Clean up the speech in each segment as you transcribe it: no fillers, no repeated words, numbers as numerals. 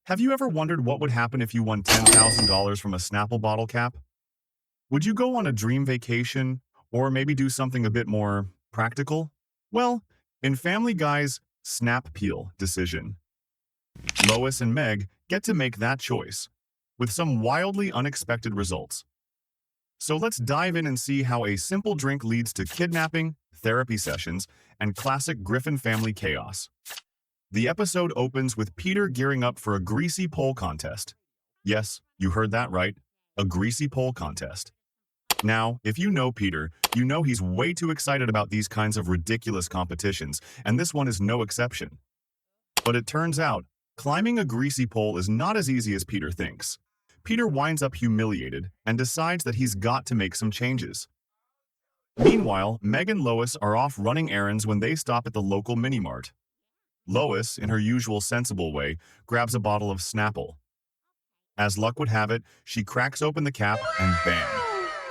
Have you ever wondered what would happen if you won $10,000 from a Snapple bottle cap? Would you go on a dream vacation or maybe do something a bit more practical? Well, in Family Guy's Snap Peel decision, Lois and Meg get to make that choice, with some wildly unexpected results. So let's dive in and see how a simple drink leads to kidnapping, therapy sessions, and classic Griffin family chaos. The episode opens with Peter gearing up for a greasy pole contest. Yes, you heard that right, a greasy pole contest. Now, if you know Peter, you know he's way too excited about these kinds of ridiculous competitions, and this one is no exception. But it turns out, climbing a greasy pole is not as easy as Peter thinks. Peter winds up humiliated and decides that he's got to make some changes. Meanwhile, Meg and Lois are off running errands when they stop at the local mini-mart. Lois, in her usual sensible way, grabs a bottle of Snapple. As luck would have it, she cracks open the cap and bam!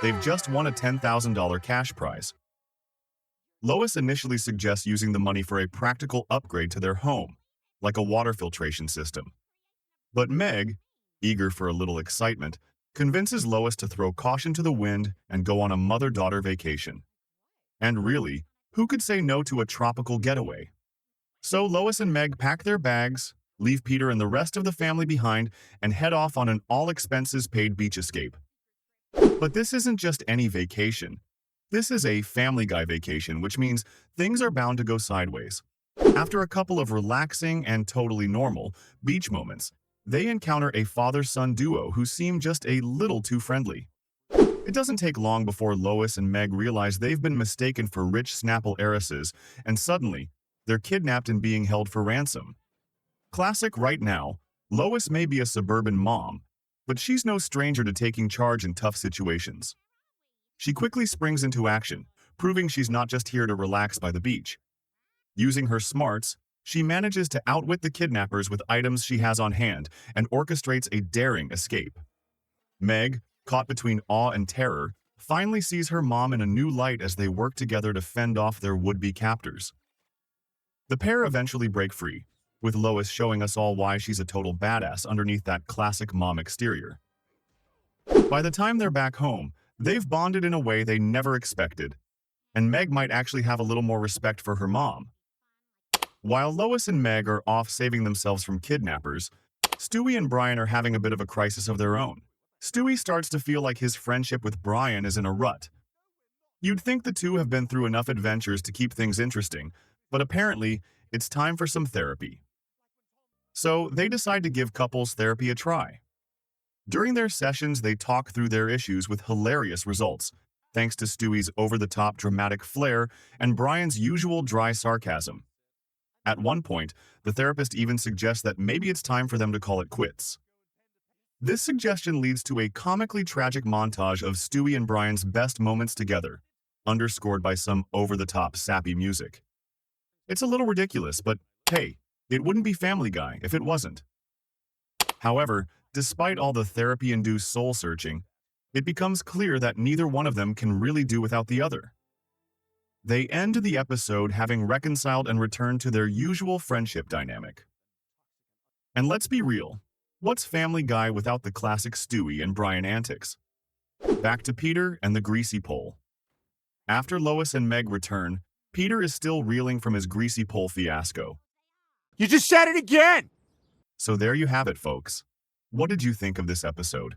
They've just won a $10,000 cash prize. Lois initially suggests using the money for a practical upgrade to their home, like a water filtration system. But Meg, eager for a little excitement, convinces Lois to throw caution to the wind and go on a mother-daughter vacation. And really, who could say no to a tropical getaway? So Lois and Meg pack their bags, leave Peter and the rest of the family behind, and head off on an all-expenses-paid beach escape. But this isn't just any vacation. This is a Family Guy vacation, which means things are bound to go sideways. After a couple of relaxing and totally normal beach moments, they encounter a father-son duo who seem just a little too friendly. It doesn't take long before Lois and Meg realize they've been mistaken for rich Snapple heiresses, and suddenly, they're kidnapped and being held for ransom. Classic right now, Lois may be a suburban mom, but she's no stranger to taking charge in tough situations. She quickly springs into action, proving she's not just here to relax by the beach. Using her smarts, she manages to outwit the kidnappers with items she has on hand and orchestrates a daring escape. Meg, caught between awe and terror, finally sees her mom in a new light as they work together to fend off their would-be captors. The pair eventually break free, with Lois showing us all why she's a total badass underneath that classic mom exterior. By the time they're back home, they've bonded in a way they never expected, and Meg might actually have a little more respect for her mom. While Lois and Meg are off saving themselves from kidnappers, Stewie and Brian are having a bit of a crisis of their own. Stewie starts to feel like his friendship with Brian is in a rut. You'd think the two have been through enough adventures to keep things interesting, but apparently, it's time for some therapy. So they decide to give couples therapy a try. During their sessions, they talk through their issues with hilarious results, thanks to Stewie's over-the-top dramatic flair and Brian's usual dry sarcasm. At one point, the therapist even suggests that maybe it's time for them to call it quits. This suggestion leads to a comically tragic montage of Stewie and Brian's best moments together, underscored by some over-the-top sappy music. It's a little ridiculous, but hey, it wouldn't be Family Guy if it wasn't. However, despite all the therapy-induced soul-searching, it becomes clear that neither one of them can really do without the other. They end the episode having reconciled and returned to their usual friendship dynamic. And let's be real, what's Family Guy without the classic Stewie and Brian antics? Back to Peter and the greasy pole. After Lois and Meg return, Peter is still reeling from his greasy pole fiasco. You just said it again! So there you have it, folks. What did you think of this episode?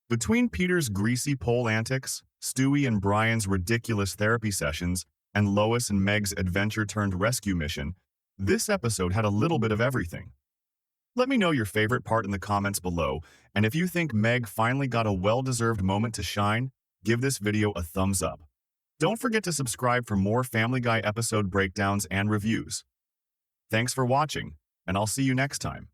Between Peter's greasy pole antics, Stewie and Brian's ridiculous therapy sessions, and Lois and Meg's adventure-turned-rescue mission, this episode had a little bit of everything. Let me know your favorite part in the comments below, and if you think Meg finally got a well-deserved moment to shine, give this video a thumbs up. Don't forget to subscribe for more Family Guy episode breakdowns and reviews. Thanks for watching, and I'll see you next time.